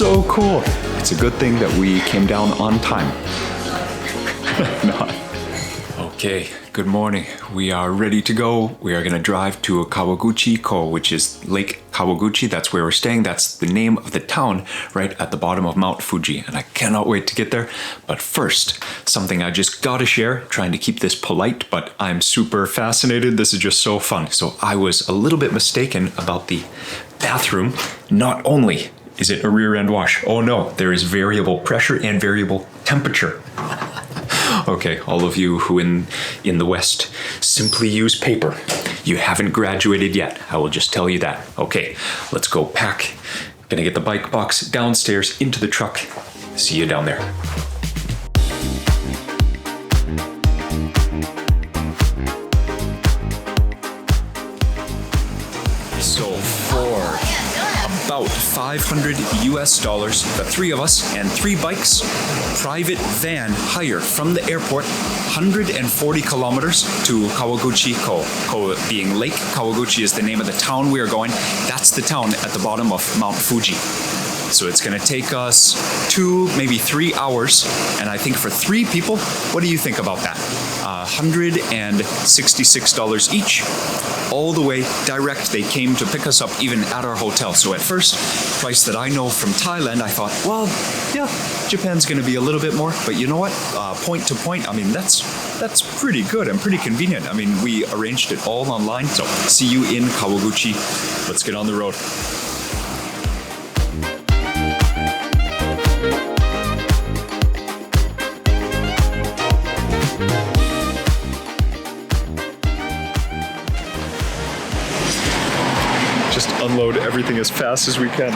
so cool. It's a good thing that we came down on time. Okay, good morning. We are ready to go. We are going to drive to Kawaguchiko, which is Lake Kawaguchi. That's where we're staying. That's the name of the town right at the bottom of Mount Fuji. And I cannot wait to get there. But first, something I just got to share, trying to keep this polite, but I'm super fascinated. This is just so fun. So I was a little bit mistaken about the bathroom. Not only is it a rear end wash, oh no, there is variable pressure and variable temperature. Okay, all of you who in the West simply use paper, you haven't graduated yet. I will just tell you that. Okay, let's go pack. Gonna get the bike box downstairs into the truck. See you down there. So for about $500 US, the three of us and 3 bikes, private van hire from the airport, 140 kilometers to Kawaguchiko. Being Lake Kawaguchi is the name of the town we are going. That's the town at the bottom of Mount Fuji. So it's going to take us 2, maybe 3 hours. And I think for 3 people, what do you think about that? $166 each. All the way direct. They came to pick us up even at our hotel. So at first, price that I know from Thailand, I thought, well, yeah, Japan's going to be a little bit more. But you know what? Point to point, I mean, that's pretty good and pretty convenient. I mean, we arranged it all online. So see you in Kawaguchi. Let's get on the road. Unload everything as fast as we can.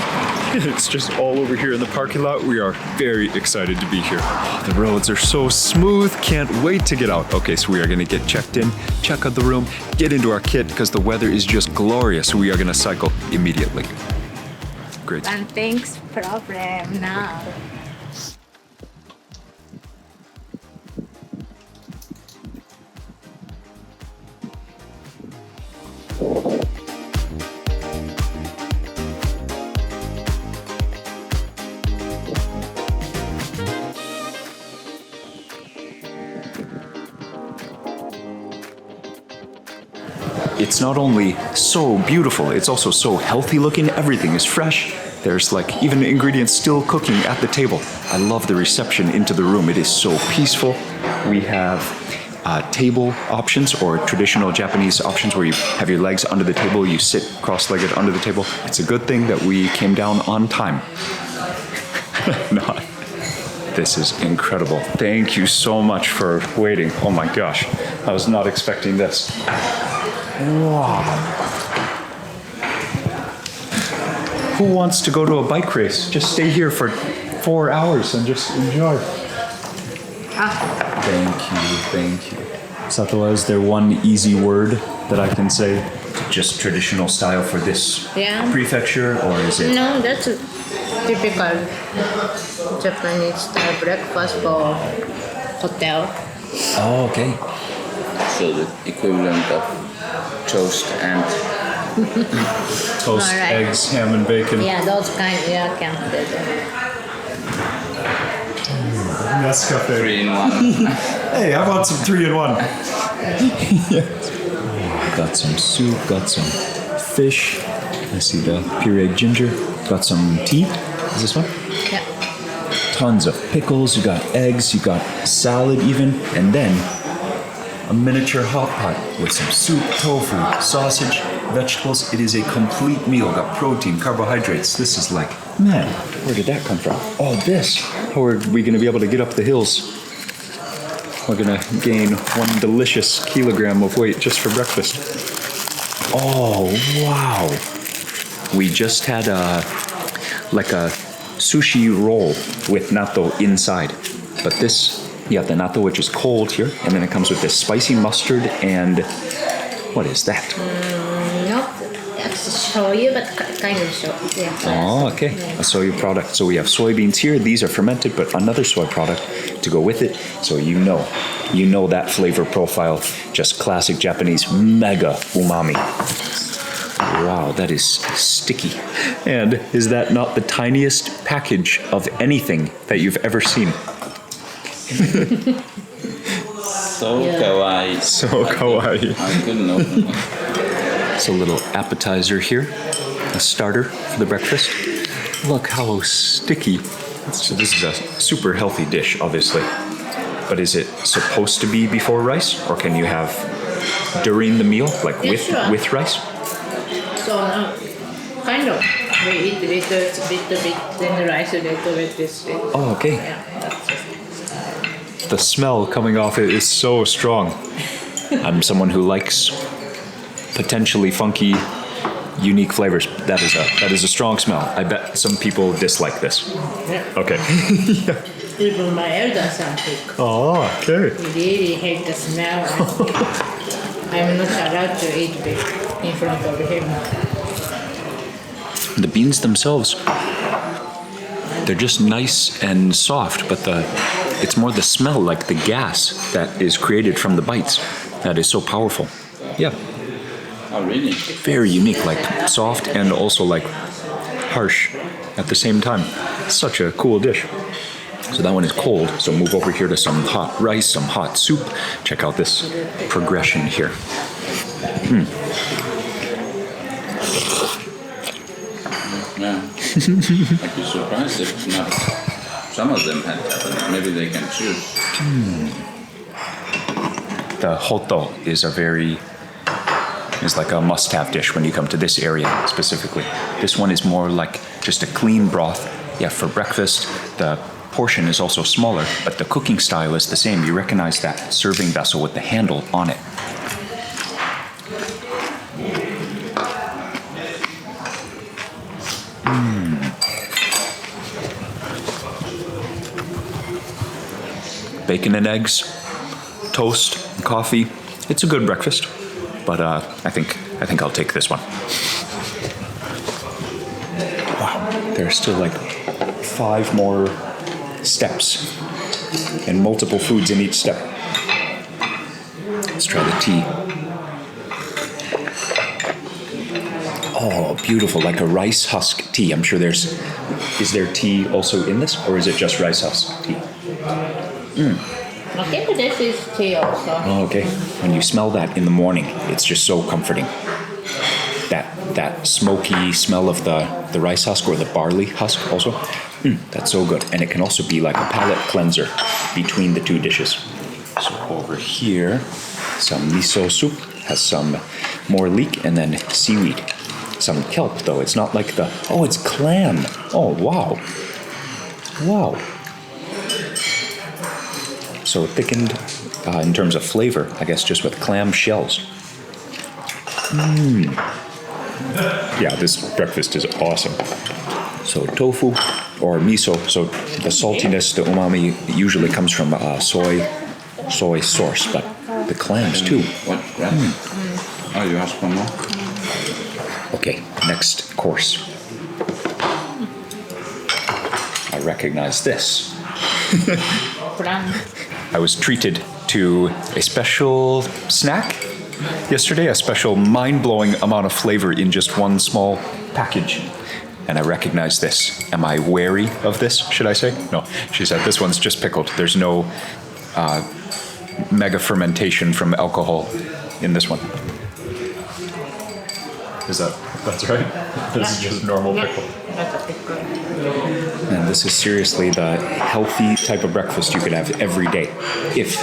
It's just all over here in the parking lot. We are very excited to be here. The roads are so smooth. Can't wait to get out. Okay, so we are going to get checked in, check out the room, get into our kit because the weather is just glorious. We are going to cycle immediately. Great. And thanks problem now. It's not only so beautiful, it's also so healthy looking. Everything is fresh. There's like even ingredients still cooking at the table. I love the reception into the room. It is so peaceful. We have table options or traditional Japanese options where you have your legs under the table, you sit cross-legged under the table. It's a good thing that we came down on time. This is incredible. Thank you so much for waiting. Oh my gosh, I was not expecting this. Wow. Who wants to go to a bike race? Just stay here for 4 hours and just enjoy. Thank you. Satoa, is there one easy word that I can say? Just traditional style for this prefecture, or is it? No, that's a typical Japanese style breakfast for hotel. Oh, okay. So the equivalent of toast and toast, eggs, ham and bacon. Yeah, those kind, counted. Nescafe. 3 in 1. Hey, I want some 3 in 1. Got some soup, got some fish. I see the pureed ginger. Got some tea. Is this one? Yeah. Tons of pickles. You got eggs. You got salad even. And then a miniature hot pot with some soup, tofu, sausage, vegetables. It is a complete meal. Got protein, carbohydrates. This is like, man, where did that come from? Oh, this. How are we going to be able to get up the hills? We're going to gain 1 delicious kilogram of weight just for breakfast. Oh, wow. We just had a sushi roll with natto inside. But this, you have the natto, which is cold here, and then it comes with this spicy mustard and what is that? Nope, that's shoyu, but kind of shoyu. Yeah. Oh, okay. A soy product. So we have soybeans here. These are fermented, but another soy product to go with it. So you know that flavor profile. Just classic Japanese mega umami. Wow, that is sticky. And is that not the tiniest package of anything that you've ever seen? So kawaii. So kawaii. I couldn't open it. It's a little appetizer here, a starter for the breakfast. Look how sticky. So this is a super healthy dish, obviously. But is it supposed to be before rice, or can you have during the meal, like with rice? So now, kind of, we eat with a bit, then the rice a little with this. Oh, okay. Yeah, that's it. The smell coming off it is so strong. I'm someone who likes potentially funky, unique flavors. That is a strong smell. I bet some people dislike this. Yeah. Okay. Even my elder son think. Oh, okay. He really hate the smell. I'm not allowed to eat it in front of him. The beans themselves, they're just nice and soft, but it's more the smell, like the gas that is created from the bites, that is so powerful. Yeah. Oh, really? Very unique, like soft and also like harsh at the same time. Such a cool dish. So that one is cold, so move over here to some hot rice, some hot soup. Check out this progression here. Yeah. I'd be surprised if not some of them had, but maybe they can choose. The hoto is like a must-have dish when you come to this area specifically. This one is more like just a clean broth. Yeah, for breakfast, the portion is also smaller, but the cooking style is the same. You recognize that serving vessel with the handle on it. Bacon and eggs, toast, coffee. It's a good breakfast, but I think I'll take this one. Wow, there are still like 5 more steps and multiple foods in each step. Let's try the tea. Oh, beautiful, like a rice husk tea. I'm sure is there tea also in this, or is it just rice husk tea? I think this is tea also. Oh, okay. When you smell that in the morning, it's just so comforting. That smoky smell of the rice husk or the barley husk also. That's so good. And it can also be like a palate cleanser between the two dishes. So over here, some miso soup has some more leek and then seaweed. Some kelp though. It's not like it's clam. Oh, wow. Wow. So thickened in terms of flavor, I guess just with clam shells. Yeah, this breakfast is awesome. So tofu or miso, so the saltiness, the umami usually comes from soy source, but the clams too. What? Oh, you asked for more? Okay, next course. I recognize this. I was treated to a special snack yesterday, a special mind-blowing amount of flavor in just one small package. And I recognize this. Am I wary of this, should I say? No, she said this one's just pickled. There's no mega fermentation from alcohol in this one. That's right? This is just normal pickle. That's a pickle. And this is seriously the healthy type of breakfast you could have every day if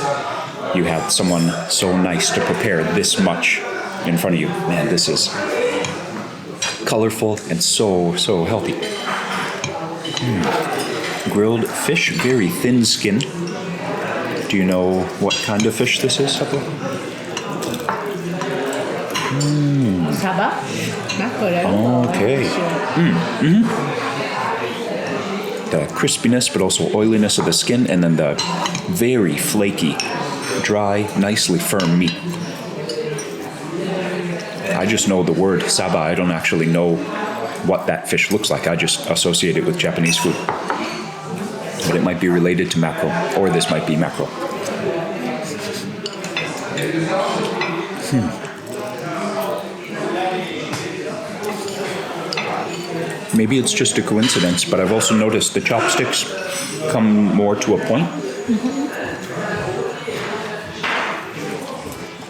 you had someone so nice to prepare this much in front of you. Man, this is colorful and so healthy. Grilled fish, very thin skin. Do you know what kind of fish this is, Sato? Saba? Okay. The crispiness, but also oiliness of the skin, and then the very flaky, dry, nicely firm meat. I just know the word saba. I don't actually know what that fish looks like. I just associate it with Japanese food. But it might be related to mackerel, or this might be mackerel. maybe it's just a coincidence, but I've also noticed the chopsticks come more to a point.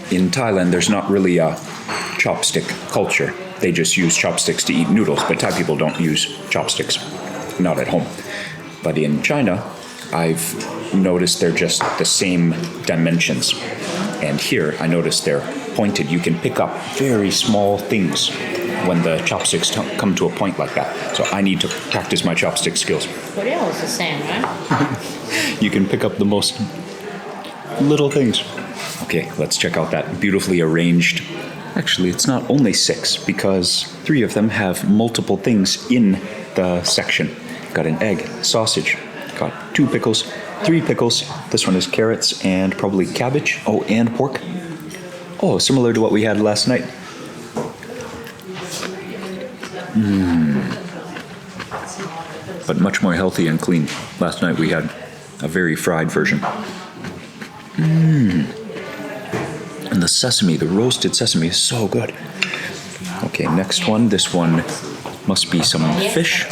In Thailand, there's not really a chopstick culture. They just use chopsticks to eat noodles, but Thai people don't use chopsticks, not at home. But in China, I've noticed they're just the same dimensions. And here, I noticed they're pointed. You can pick up very small things when the chopsticks come to a point like that. So I need to practice my chopstick skills. Korea was the same, right? You can pick up the most little things. Okay, let's check out that beautifully arranged. Actually, it's not only 6 because 3 of them have multiple things in the section. Got an egg, sausage, got 2 pickles, 3 pickles. This one is carrots and probably cabbage. Oh, and pork. Oh, similar to what we had last night. But much more healthy and clean. Last night we had a very fried version. And the sesame, the roasted sesame is so good. Okay, next one. This one must be some fish.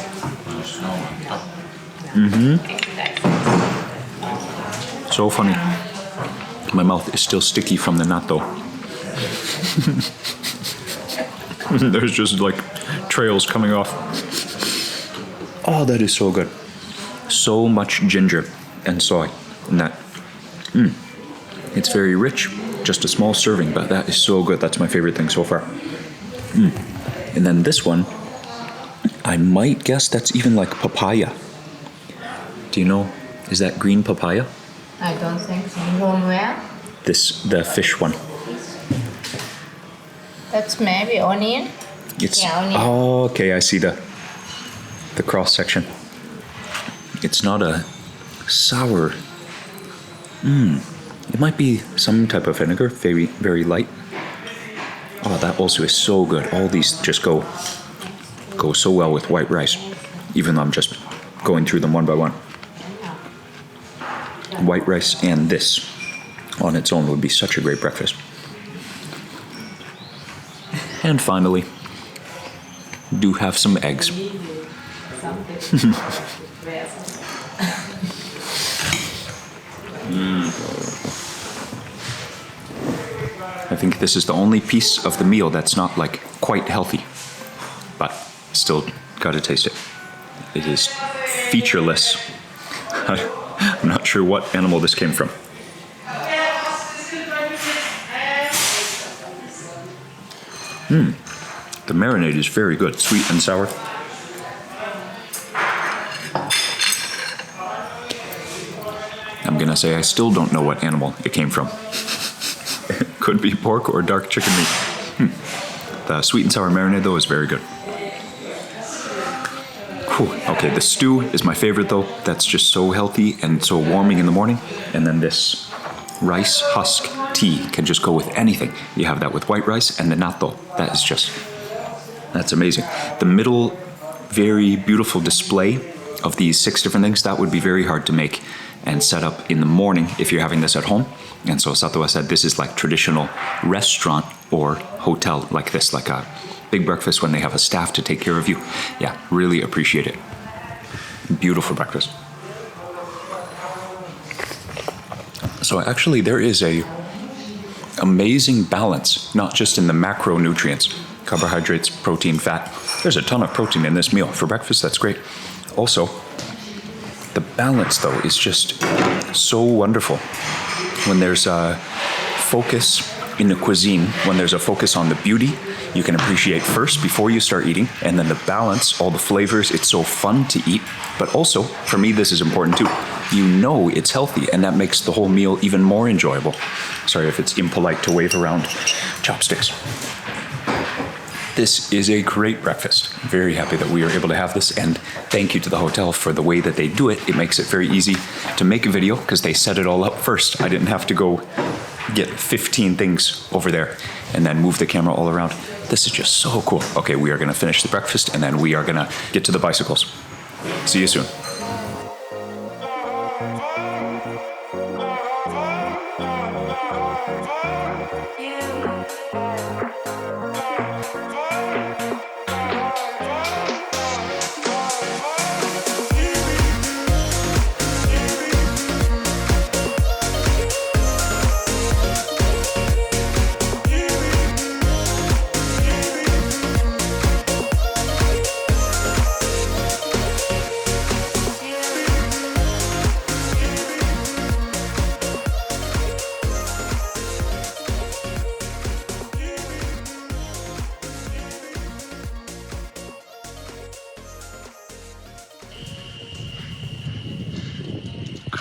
So funny. My mouth is still sticky from the natto. There's just like trails coming off. Oh, that is so good. So much ginger and soy in that. It's very rich, just a small serving, but that is so good. That's my favorite thing so far. And then this one, I might guess that's even like papaya. Do you know, is that green papaya? I don't think so. From where? The fish one. That's maybe onion. It's onion. Oh, okay, I see the cross section. It's not a sour. It might be some type of vinegar, very, very light. Oh, that also is so good. All these just go so well with white rice, even though I'm just going through them one by one. White rice and this on its own would be such a great breakfast. And finally, do have some eggs. I think this is the only piece of the meal that's not like quite healthy, but still gotta taste it. It is featureless. I'm not sure what animal this came from. The marinade is very good, sweet and sour. I'm gonna say I still don't know what animal it came from. Could be pork or dark chicken meat. The sweet and sour marinade though is very good. Whew. Okay, the stew is my favorite though. That's just so healthy and so warming in the morning. And then this rice husk tea can just go with anything. You have that with white rice and the natto. That's amazing. The middle, very beautiful display of these 6 different things, that would be very hard to make and set up in the morning if you're having this at home. And so Satoa said this is like traditional restaurant or hotel like this, like a big breakfast when they have a staff to take care of you. Yeah, really appreciate it. Beautiful breakfast. So actually there is a amazing balance, not just in the macronutrients, carbohydrates, protein, fat. There's a ton of protein in this meal. For breakfast, that's great. Also, the balance though is just so wonderful. When there's a focus in the cuisine, when there's a focus on the beauty, you can appreciate first before you start eating, and then the balance, all the flavors, it's so fun to eat. But also, for me, this is important too. You know it's healthy, and that makes the whole meal even more enjoyable. Sorry if it's impolite to wave around chopsticks. This is a great breakfast. Very happy that we are able to have this, and thank you to the hotel for the way that they do it. It makes it very easy to make a video because they set it all up first. I didn't have to go get 15 things over there and then move the camera all around. This is just so cool. Okay, we are gonna finish the breakfast and then we are gonna get to the bicycles. See you soon.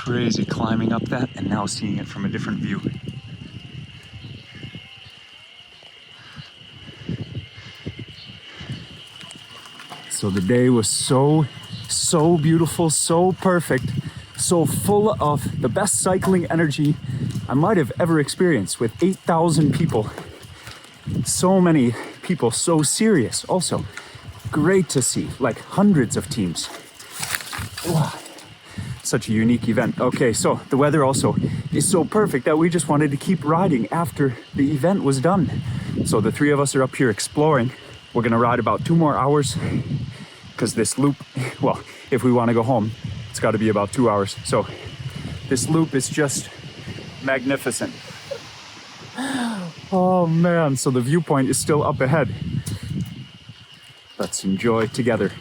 crazy climbing up that and now seeing it from a different view. So the day was so beautiful, so perfect, so full of the best cycling energy I might have ever experienced, with 8,000 people. So many people, so serious also. Great to see, like hundreds of teams. Wow. Such a unique event. Okay, so the weather also is so perfect that we just wanted to keep riding after the event was done. So the three of us are up here exploring. We're gonna ride about 2 more hours because this loop, well, if we want to go home, it's got to be about 2 hours. So this loop is just magnificent. Oh man, so the viewpoint is still up ahead. Let's enjoy together.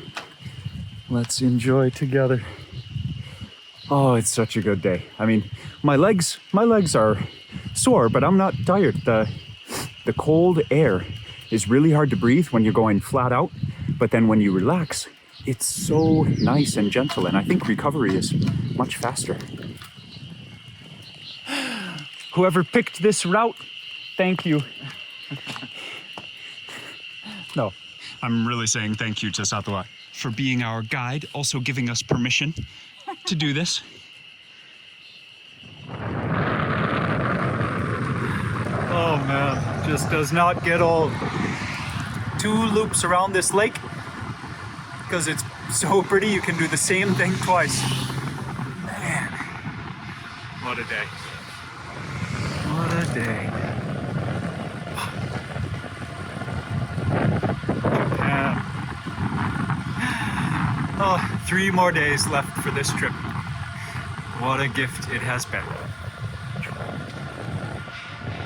Let's enjoy together. Oh, it's such a good day. I mean, my legs are sore, but I'm not tired. The cold air is really hard to breathe when you're going flat out, but then when you relax, it's so nice and gentle, and I think recovery is much faster. Whoever picked this route, thank you. No, I'm really saying thank you to Satawa for being our guide, also giving us permission to do this. Oh man, just does not get old. 2 loops around this lake, because it's so pretty you can do the same thing twice. Man, what a day. What a day. Japan. Oh, 3 more days left for this trip. What a gift it has been.